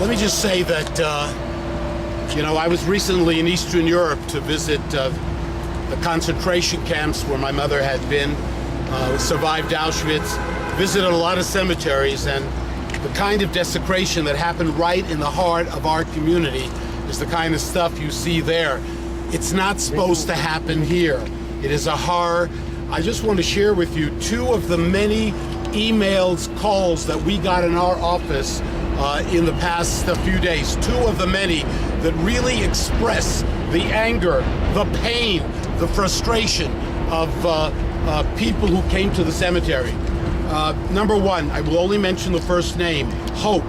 Let me just say that, I was recently in Eastern Europe to visit the concentration camps where my mother had been, survived Auschwitz, visited a lot of cemeteries, and the kind of desecration that happened right in the heart of our community is the kind of stuff you see there. It's not supposed to happen here. It is a horror. I just want to share with you two of the many emails, calls that we got in our office in the past few days. Two of the many that really express the anger, the pain, the frustration of people who came to the cemetery. Number one, I will only mention the first name, Hope.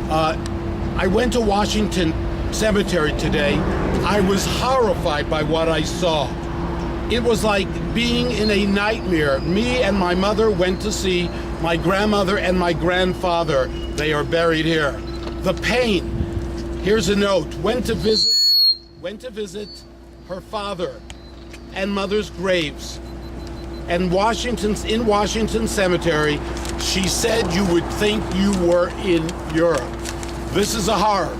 I went to Washington Cemetery today. I was horrified by what I saw. It was like being in a nightmare. Me and my mother went to see my grandmother and my grandfather. They are buried here. The pain. Here's a note. Went to visit her father and mother's graves. And in Washington Cemetery, she said you would think you were in Europe. This is a horror.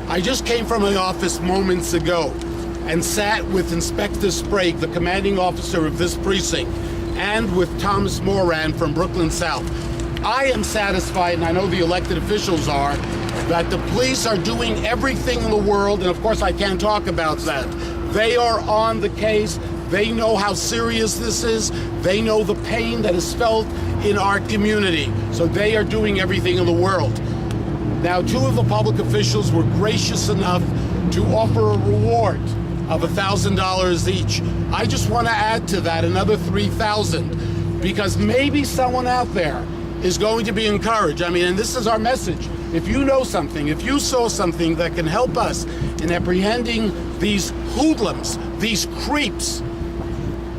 I just came from an office moments ago and sat with Inspector Sprague, the commanding officer of this precinct, and with Thomas Moran from Brooklyn South. I am satisfied, and I know the elected officials are, that the police are doing everything in the world, and of course I can't talk about that. They are on the case. They know how serious this is. They know the pain that is felt in our community. So they are doing everything in the world. Now, two of the public officials were gracious enough to offer a reward of $1,000 each. I just want to add to that another $3,000 because maybe someone out there is going to be encouraged. I mean, and this is our message. If you know something, if you saw something that can help us in apprehending these hoodlums, these creeps,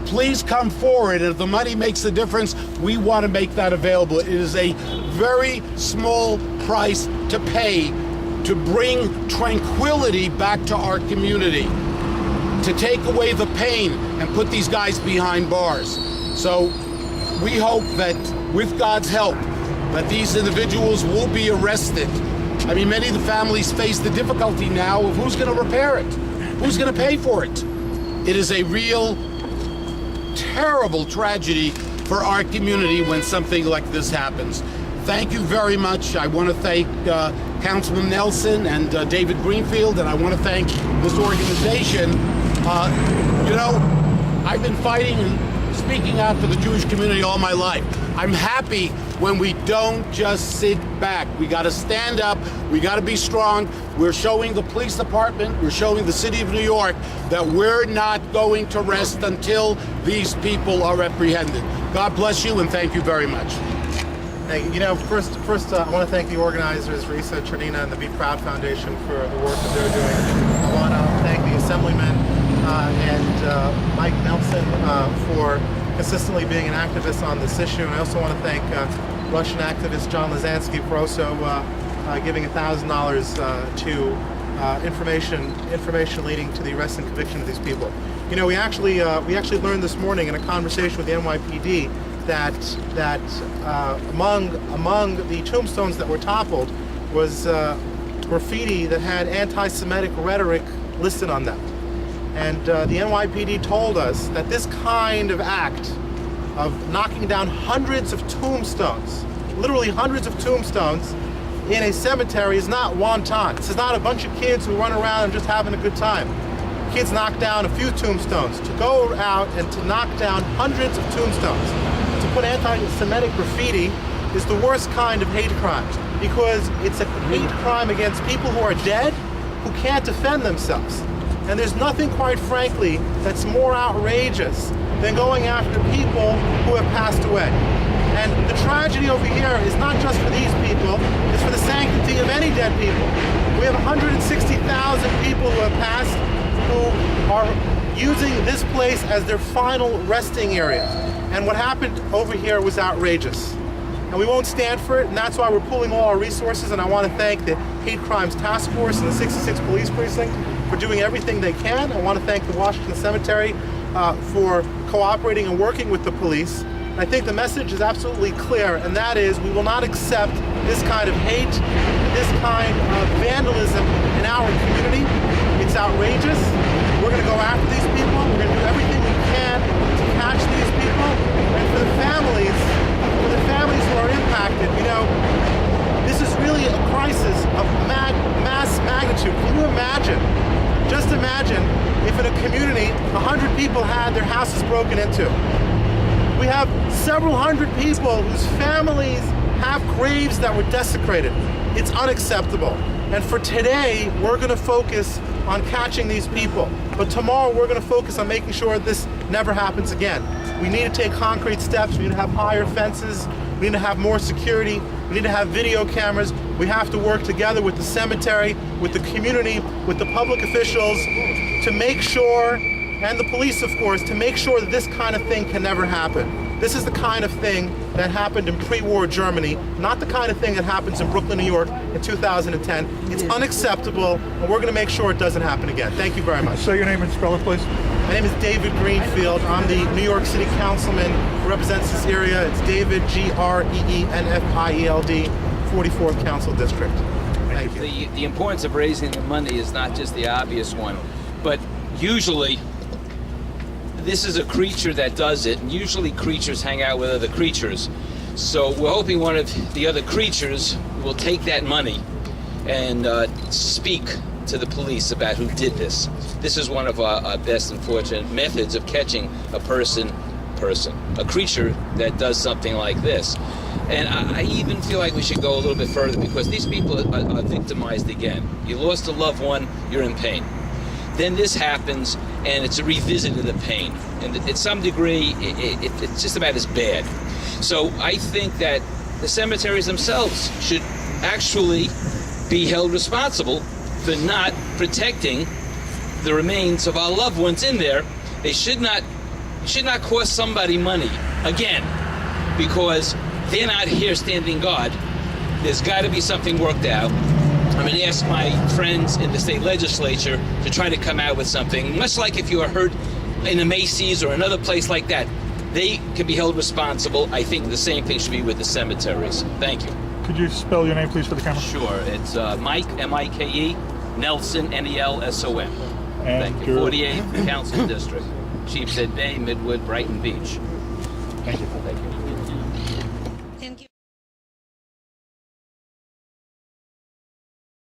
please come forward. And if the money makes a difference, we want to make that available. It is a very small price to pay to bring tranquility back to our community, to take away the pain and put these guys behind bars. So we hope that with God's help, that these individuals will be arrested. I mean, many of the families face the difficulty now of who's going to repair it, who's going to pay for it. It is a real terrible tragedy for our community when something like this happens. Thank you very much. I want to thank Councilman Nelson and David Greenfield, and I want to thank this organization. I've been fighting and speaking out for the Jewish community all my life. I'm happy when we don't just sit back. We got to stand up. We got to be strong. We're showing the police department, we're showing the city of New York that we're not going to rest until these people are apprehended. God bless you, and thank you very much. Hey, first, I want to thank the organizers, Risa, Trinina, and the Be Proud Foundation for the work that they're doing. I want to thank the Assemblyman and Mike Nelson for consistently being an activist on this issue. And I also want to thank Russian activist John Lazansky for also giving $1,000 to information leading to the arrest and conviction of these people. We actually learned this morning in a conversation with the NYPD that among the tombstones that were toppled was graffiti that had anti-Semitic rhetoric listed on them. And the NYPD told us that this kind of act of knocking down hundreds of tombstones, literally hundreds of tombstones, in a cemetery is not wanton. This is not a bunch of kids who run around and just having a good time. Kids knock down a few tombstones. To go out and to knock down hundreds of tombstones, to put anti-Semitic graffiti is the worst kind of hate crime, because it's a hate crime against people who are dead, who can't defend themselves. And there's nothing, quite frankly, that's more outrageous than going after people who have passed away. And the tragedy over here is not just for these people, it's for the sanctity of any dead people. We have 160,000 people who have passed who are using this place as their final resting area. And what happened over here was outrageous. And we won't stand for it, and that's why we're pulling all our resources. And I want to thank the Hate Crimes Task Force and the 66 Police Precinct for doing everything they can. I want to thank the Washington Cemetery for cooperating and working with the police. And I think the message is absolutely clear, and that is we will not accept this kind of hate this kind of vandalism in our community. It's outrageous. We're going to go after these people. We're going to do everything we can to catch these people. And for the families who are impacted, you know, this is really a crisis of mass magnitude. Can you imagine? Just imagine if in a community 100 people had their houses broken into. We have several hundred people whose families have graves that were desecrated. It's unacceptable. And for today, we're going to focus on catching these people. But tomorrow, we're going to focus on making sure this never happens again. We need to take concrete steps. We need to have higher fences. We need to have more security. We need to have video cameras. We have to work together with the cemetery, with the community, with the public officials to make sure, and the police, of course, to make sure that this kind of thing can never happen. This is the kind of thing that happened in pre-war Germany, not the kind of thing that happens in Brooklyn, New York in 2010. It's unacceptable, and we're going to make sure it doesn't happen again. Thank you very much. Say your name and spell it, please. My name is David Greenfield. I'm the New York City Councilman who represents this area. It's David, Greenfield, 44th Council District. Thank you. The importance of raising the money is not just the obvious one, but usually this is a creature that does it, and usually creatures hang out with other creatures. So we're hoping one of the other creatures will take that money and speak to the police about who did this. This is one of our best and fortunate methods of catching a a creature that does something like this. And I even feel like we should go a little bit further, because these people are victimized again. You lost a loved one, you're in pain. Then this happens, and it's a revisit of the pain. And at some degree, it's just about as bad. So I think that the cemeteries themselves should actually be held responsible for not protecting the remains of our loved ones in there. They should not cost somebody money, again, because they're not here standing guard. There's got to be something worked out. I'm going to ask my friends in the state legislature to try to come out with something, much like if you are hurt in a Macy's or another place like that. They can be held responsible. I think the same thing should be with the cemeteries. Thank you. Could you spell your name, please, for the camera? Sure. It's Mike, M-I-K-E, Nelson, N-E-L-S-O-N. Thank you. 48th Council District, Sheepshead Bay, Midwood, Brighton Beach. Thank you. Thank you.